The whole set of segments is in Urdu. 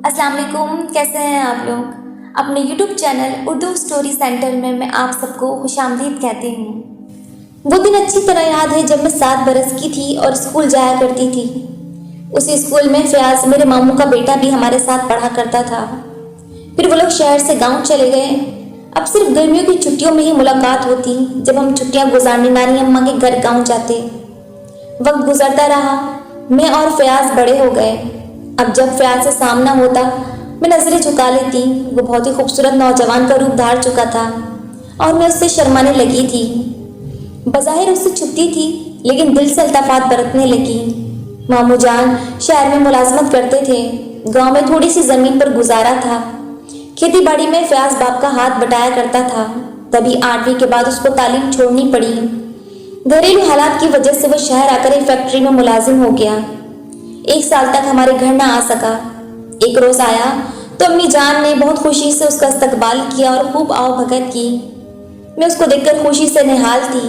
السلام علیکم، کیسے ہیں آپ لوگ؟ اپنے YouTube channel Urdu story centre میں آپ سب کو خوش آمدید کہتی ہوں۔ وہ دن اچھی طرح یاد ہے جب میں 7 برس کی تھی اور اسکول جایا کرتی تھی۔ اسی اسکول میں فیاض میرے ماموں کا بیٹا بھی ہمارے ساتھ پڑھا کرتا تھا۔ پھر وہ لوگ شہر سے گاؤں چلے گئے۔ اب صرف گرمیوں کی چھٹیوں میں ہی ملاقات ہوتی جب ہم چھٹیاں گزارنے نانی اماں کے گھر گاؤں جاتے۔ وقت گزرتا رہا، میں اور فیاض بڑے ہو گئے۔ اب جب فیاض سے سامنا ہوتا میں نظریں جھکا لیتی۔ وہ بہت ہی خوبصورت نوجوان کا روپ دھار چکا تھا اور میں اس سے شرمانے لگی تھی۔ بظاہر اس سے چھپتی تھی لیکن دل سے التفات برتنے لگی۔ ماموں جان شہر میں ملازمت کرتے تھے، گاؤں میں تھوڑی سی زمین پر گزارا تھا۔ کھیتی باڑی میں فیاض باپ کا ہاتھ بٹایا کرتا تھا، تبھی 8ویں کے بعد اس کو تعلیم چھوڑنی پڑی۔ گھریلو حالات کی وجہ سے وہ شہر آ کر ایک فیکٹری میں ملازم ہو گیا۔ 1 سال تک ہمارے گھر نہ آ سکا۔ ایک روز آیا تو امی جان نے بہت خوشی سے اس کا استقبال کیا اور خوب آؤ بھگت کی۔ میں اس کو دیکھ کر خوشی سے نہال تھی،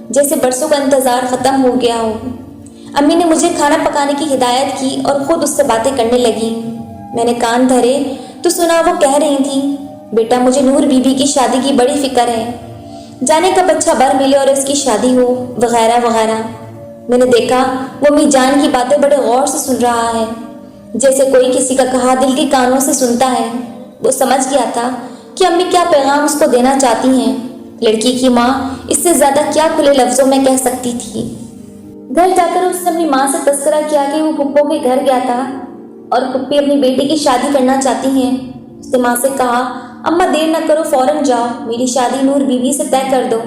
جیسے برسوں کا انتظار ختم ہو گیا ہو۔ امی نے مجھے کھانا پکانے کی ہدایت کی اور خود اس سے باتیں کرنے لگی۔ میں نے کان دھرے تو سنا وہ کہہ رہی تھی، بیٹا مجھے نور بی بی کی شادی کی بڑی فکر ہے، جانے کب اچھا بر ملے اور اس کی شادی ہو، وغیرہ وغیرہ۔ میں نے دیکھا وہ امی جان کی باتیں بڑے غور سے سن رہا ہے، جیسے کوئی کسی کا کہا دل کے کانوں سے سنتا ہے۔ وہ سمجھ گیا تھا کہ امی کیا پیغام اس کو دینا چاہتی ہیں۔ لڑکی کی ماں اس سے زیادہ کیا کھلے لفظوں میں کہہ سکتی تھی۔ گھر جا کر اس نے اپنی ماں سے تذکرہ کیا کہ وہ پھپھو کے گھر گیا تھا اور پھپھی اپنی بیٹی کی شادی کرنا چاہتی ہیں۔ اس نے ماں سے کہا، اماں دیر نہ کرو، فوراً جاؤ، میری شادی نور بی بی سے طے کر دو،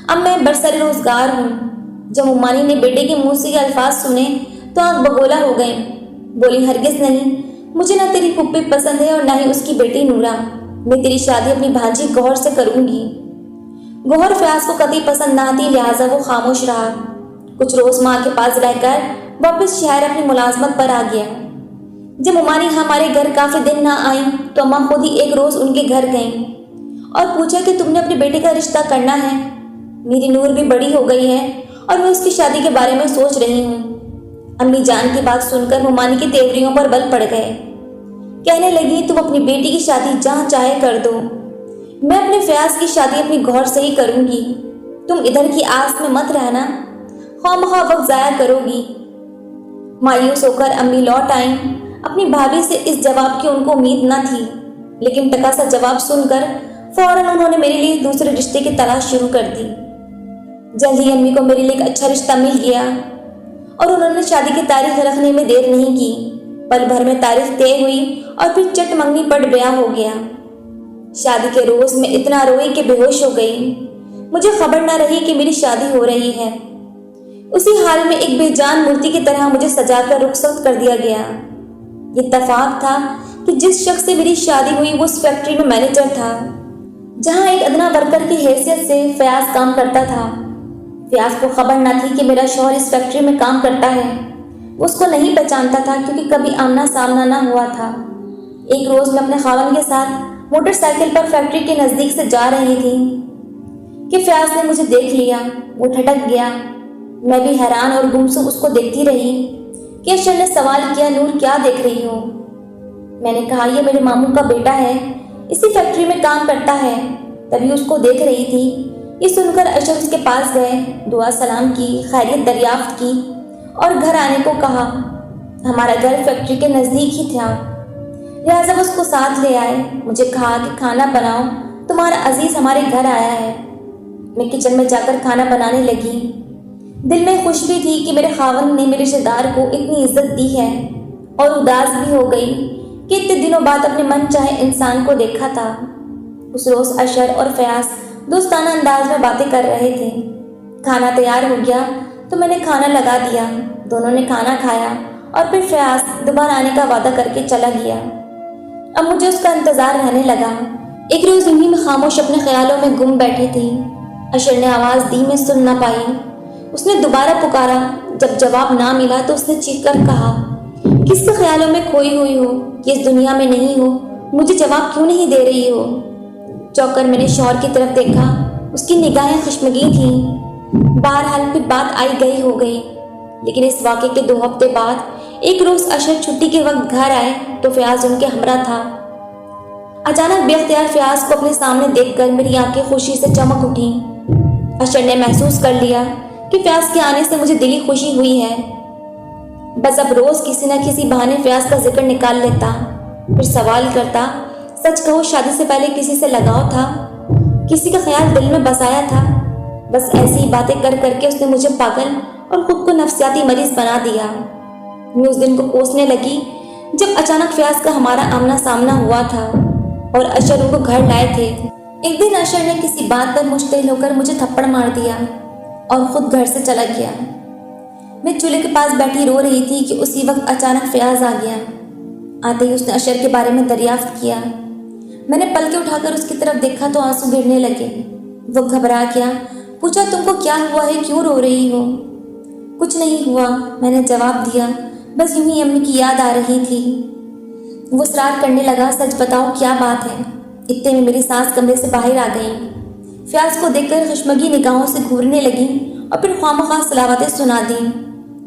اب میں برسر روزگار ہوں۔ جب ممانی نے بیٹے کے منہ سے یہ الفاظ سنے تو آنکھ بگولا ہو گئیں۔ بولی، ہرگز نہیں، مجھے نہ تیری پھپھی پسند ہے اور نہ ہی اس کی بیٹی نورا۔ میں تیری شادی اپنی بھانجی گوہر سے کروں گی۔ گوہر فیاض کو قطعی پسند نہ آتی، لہٰذا وہ خاموش رہا۔ کچھ روز ماں کے پاس رہ کر واپس شہر اپنی ملازمت پر آ گیا۔ جب ممانی ہمارے گھر کافی دن نہ آئیں تو اماں خود ہی ایک روز ان کے گھر گئیں اور پوچھا کہ تم نے اپنے بیٹے کا رشتہ کرنا ہے؟ میری نور بھی بڑی ہو گئی ہے اور میں اس کی شادی کے بارے میں سوچ رہی ہوں۔ امی جان کی بات سن کر ممانی کی تیوریوں پر بل پڑ گئے۔ کہنے لگی، تم اپنی بیٹی کی شادی جہاں چاہے کر دو، میں اپنے فیاض کی شادی اپنی گوہر سے ہی کروں گی۔ تم ادھر کی آس میں مت رہنا، خواہ وقت ضائع کرو گی۔ مایوس ہو کر امی لوٹ آئیں۔ اپنی بھابھی سے اس جواب کی ان کو امید نہ تھی، لیکن ٹکا سا جواب سن کر فوراً انہوں نے میرے لیے دوسرے رشتے کی تلاش شروع کر دی۔ جلد ہی امی کو میرے لیے ایک اچھا رشتہ مل گیا اور انہوں نے شادی کی تاریخ رکھنے میں دیر نہیں کی۔ پل بھر میں تاریخ طے ہوئی اور پھر چٹ منگنی پر بیاہ ہو گیا۔ شادی کے روز میں اتنا روئی کہ بے ہوش ہو گئی۔ مجھے خبر نہ رہی کہ میری شادی ہو رہی ہے۔ اسی حال میں ایک بے جان مورتی کی طرح مجھے سجا کر رخصت کر دیا گیا۔ یہ اتفاق تھا کہ جس شخص سے میری شادی ہوئی وہ اس فیکٹری میں مینیجر تھا، جہاں ایک ادنا ورکر کی حیثیت سے فیاض کام کرتا تھا۔ فیاض کو خبر نہ تھی کہ میرا شوہر اس فیکٹری میں کام کرتا ہے۔ وہ اس کو نہیں پہچانتا تھا کیونکہ کبھی آمنا سامنا نہ ہوا تھا۔ ایک روز میں اپنے خاوند کے ساتھ موٹر سائیکل پر فیکٹری کے نزدیک سے جا رہی تھی کہ فیاض نے مجھے دیکھ لیا۔ وہ ٹھٹک گیا۔ میں بھی حیران اور گمسم اس کو دیکھتی رہی کہ اشر نے سوال کیا، نور کیا دیکھ رہی ہو؟ میں نے کہا، یہ میرے ماموں کا بیٹا ہے، اسی فیکٹری میں کام کرتا ہے۔ تبھی اس کو دیکھ رہی تھی۔ یہ سن کر اشر اس کے پاس گئے، دعا سلام کی، خیریت دریافت کی اور گھر آنے کو کہا۔ ہمارا گھر فیکٹری کے نزدیک ہی تھا، لہٰذا وہ اس کو ساتھ لے آئے۔ مجھے کہا کہ کھانا بناؤ، تمہارا عزیز ہمارے گھر آیا ہے۔ میں کچن میں جا کر کھانا بنانے لگی۔ دل میں خوش بھی تھی کہ میرے خاوند نے میرے رشتہ دار کو اتنی عزت دی ہے، اور اداس بھی ہو گئی کہ اتنے دنوں بعد اپنے من چاہے انسان کو دیکھا تھا۔ اس روز اشر اور فیاض دوستانہ انداز میں باتیں کر رہے تھے۔ کھانا تیار ہو گیا تو میں نے کھانا لگا دیا۔ دونوں نے کھانا کھایا اور پھر فیاض دوبارہ آنے کا وعدہ کر کے چلا گیا۔ اب مجھے اس کا انتظار رہنے لگا۔ ایک روز انہی میں خاموش اپنے خیالوں میں گم بیٹھی تھی۔ اشر نے آواز دی، میں سن نہ پائی۔ اس نے دوبارہ پکارا۔ جب جواب نہ ملا تو اس نے چیخ کر کہا، کس کے خیالوں میں کھوئی ہوئی ہو کہ اس دنیا میں نہیں ہو؟ مجھے جواب کیوں نہیں دے رہی ہو؟ چونک کر میں نے شوہر کی طرف دیکھا۔ اس کی نگاہیں خشمگین تھیں۔ بہرحال پھر بات آئی گئی ہو گئی، لیکن اس واقعے کے 2 ہفتے بعد ایک روز اشر چھٹی کے وقت گھر آئے تو فیاض ان کے ہمراہ تھا۔ اچانک بے اختیار فیاض کو اپنے سامنے دیکھ کر میری آنکھیں خوشی سے چمک اٹھیں۔ اشر نے محسوس کر لیا کہ فیاض کے آنے سے مجھے دلی خوشی ہوئی ہے۔ بس اب روز کسی نہ کسی بہانے فیاض کا ذکر نکال لیتا، پھر سوال کرتا، سچ کہو شادی سے پہلے کسی سے لگاؤ تھا؟ کسی کا خیال دل میں بسایا تھا؟ بس ایسی ہی باتیں کر کر کے اس نے مجھے پاگل اور خود کو نفسیاتی مریض بنا دیا۔ میں اس دن کو کوسنے لگی جب اچانک فیاض کا ہمارا آمنا سامنا ہوا تھا اور اشر ان کو گھر لائے تھے۔ ایک دن اشر نے کسی بات پر مشتعل ہو کر مجھے تھپڑ مار دیا اور خود گھر سے چلا گیا۔ میں چولہے کے پاس بیٹھی رو رہی تھی کہ اسی وقت اچانک فیاض آ گیا۔ آتے ہی اس نے اشر کے بارے میں دریافت کیا۔ میں نے پلکیں اٹھا کر اس کی طرف دیکھا تو آنسو گرنے لگے۔ وہ گھبرا گیا، پوچھا تم کو کیا ہوا ہے، کیوں رو رہی ہو؟ کچھ نہیں ہوا، میں نے جواب دیا، بس یوں ہی امی کی یاد آ رہی تھی۔ وہ اصرار کرنے لگا، سچ بتاؤ کیا بات ہے؟ اتنے میں میری سانس کمرے سے باہر آ گئی۔ فیاض کو دیکھ کر خشمگی نگاہوں سے گھورنے لگی اور پھر خواہ صلاوتیں سنا دیں۔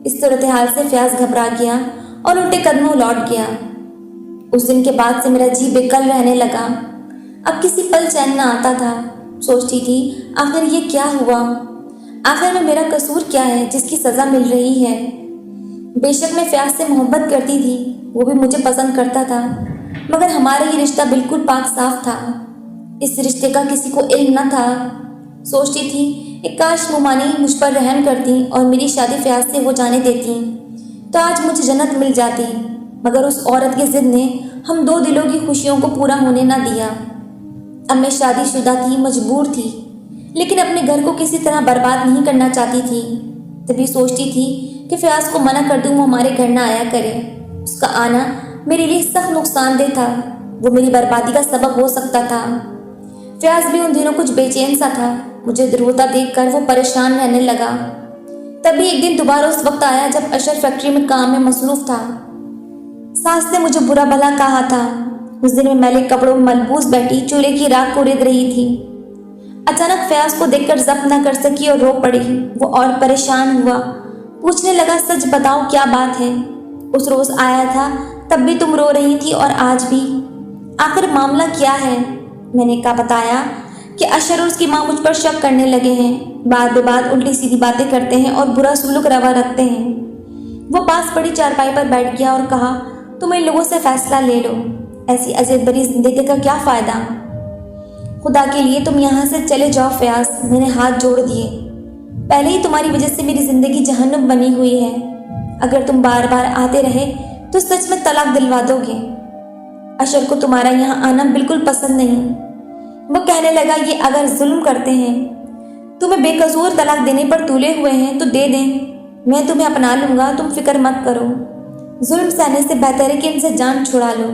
اس صورتحال سے فیاض گھبرا گیا اور الٹے قدموں لوٹ گیا۔ اس دن کے بعد سے میرا جی بے کل رہنے لگا۔ اب کسی پل چین نہ آتا تھا۔ سوچتی تھی آخر یہ کیا ہوا؟ آخر میں میرا قصور کیا ہے جس کی سزا مل رہی ہے؟ بے شک میں فیاض سے محبت کرتی تھی، وہ بھی مجھے پسند کرتا تھا، مگر ہمارا یہ رشتہ بالکل پاک صاف تھا۔ اس رشتے کا کسی کو علم نہ تھا۔ سوچتی تھی ایک کاش مومانی مجھ پر رحم کرتی اور میری شادی فیاض سے ہو جانے دیتی تو آج مجھے جنت مل جاتی، مگر اس عورت کی ضد نے ہم دو دلوں کی خوشیوں کو پورا ہونے نہ دیا۔ اب میں شادی شدہ تھی، مجبور تھی، لیکن اپنے گھر کو کسی طرح برباد نہیں کرنا چاہتی تھی۔ تبھی سوچتی تھی کہ فیاض کو منع کر دوں، وہ ہمارے گھر نہ آیا کرے۔ اس کا آنا میرے لیے سخت نقصان دہ تھا، وہ میری بربادی کا سبب ہو سکتا تھا۔ فیاض بھی ان دنوں کچھ بے چین سا تھا، مجھے روتا دیکھ کر وہ پریشان رہنے لگا۔ تبھی ایک دن دوبارہ اس وقت آیا جب اشر فیکٹری میں کام میں مصروف تھا۔ ساس نے مجھے برا بھلا کہا تھا۔ اس دن میں میلے کپڑوں میں ملبوس بیٹھی چولہے کی راکھ کو رگھ رہی تھی۔ اچانک فیاض کو دیکھ کر ضبط نہ کر سکی اور رو پڑی۔ وہ اور پریشان ہوا، پوچھنے لگا سچ بتاؤ کیا بات ہے؟ اس روز آیا تھا تب بھی تم رو رہی تھی اور آج بھی، آخر معاملہ کیا ہے؟ میں نے کہا بتایا کہ اشر اور اس کی ماں مجھ پر شک کرنے لگے ہیں، بات بے بات الٹی سیدھی باتیں کرتے ہیں اور برا سلوک روا رکھتے ہیں۔ وہ پاس پڑی چارپائی پر بیٹھ گیا اور کہا تم ان لوگوں سے فیصلہ لے لو، ایسی عزت بری زندگی کا کیا فائدہ؟ خدا کے لیے تم یہاں سے چلے جاؤ فیاض، میں نے ہاتھ جوڑ دیے۔ پہلے ہی تمہاری وجہ سے میری زندگی جہنم بنی ہوئی ہے، اگر تم بار بار آتے رہے تو سچ میں طلاق دلوا دو گے۔ اشر کو تمہارا یہاں آنا بالکل پسند نہیں۔ وہ کہنے لگا یہ اگر ظلم کرتے ہیں، تمہیں بے قصور طلاق دینے پر تولے ہوئے ہیں تو دے دیں، میں تمہیں اپنا لوں گا، تم فکر مت کرو۔ ظلم سہنے سے بہتر ہے کہ ان سے جان چھڑا لو۔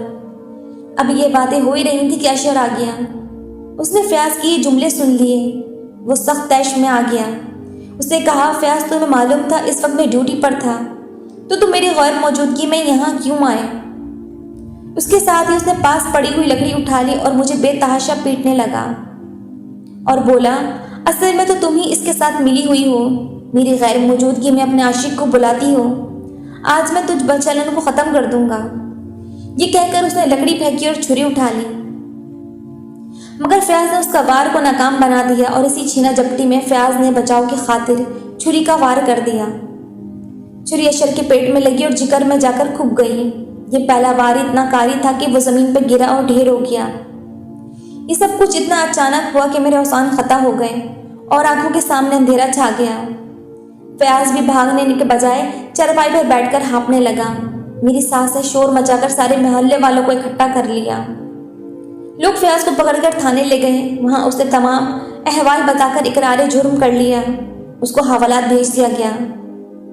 اب یہ باتیں ہو ہی رہی تھی کہ اشر آ گیا۔ اس نے فیاض کی یہ جملے سن لیے۔ وہ سخت طیش میں آ گیا۔ اس نے کہا فیاض تمہیں معلوم تھا اس وقت میں ڈیوٹی پر تھا تو تم میری غیر موجودگی میں یہاں کیوں آئے؟ اس کے ساتھ ہی اس نے پاس پڑی ہوئی لکڑی اٹھا لی اور مجھے بے تحاشا پیٹنے لگا اور بولا اصل میں تو تم ہی اس کے ساتھ ملی ہوئی ہو، میری غیر موجودگی میں اپنے عاشق کو بلاتی ہو، آج میں تجھ بچلن کو ختم کر دوں گا۔ یہ کہہ کر اس نے لکڑی پھینکی اور چھری اٹھا لی، مگر فیاض نے اس کا وار کو ناکام بنا دیا اور اسی چھینا جپٹی میں فیاض نے بچاؤ کی خاطر چھری کا وار کر دیا۔ چھری اشر کے پیٹ میں لگی اور جگر میں جا کر کھپ گئی۔ یہ پہلا وار اتنا کاری تھا کہ وہ زمین پہ گرا اور ڈھیر ہو گیا۔ یہ سب کچھ اتنا اچانک ہوا کہ میرے اوسان خطا ہو گئے اور آنکھوں کے سامنے اندھیرا چھا گیا۔ فیاض بھی بھاگنے کے بجائے چارپائی پر بیٹھ کر ہانپنے لگا۔ میری ساس نے شور مچا کر سارے محلے والوں کو اکٹھا کر لیا۔ لوگ فیاض کو پکڑ کر تھانے لے گئے، وہاں اس نے تمام احوال بتا کر اقرار جرم کر لیا۔ اس کو حوالات بھیج دیا گیا۔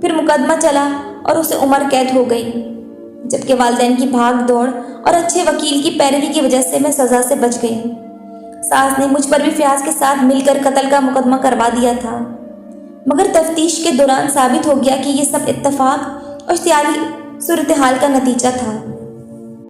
پھر مقدمہ چلا اور اسے عمر قید ہو گئی، جبکہ والدین کی بھاگ دوڑ اور اچھے وکیل کی پیروی کی وجہ سے میں سزا سے بچ گئی۔ ساس نے مجھ پر بھی فیاض کے ساتھ مل کر قتل کا مقدمہ کروا دیا تھا، مگر تفتیش کے دوران ثابت ہو گیا کہ یہ سب اتفاق اور اختیاری صورتحال کا نتیجہ تھا۔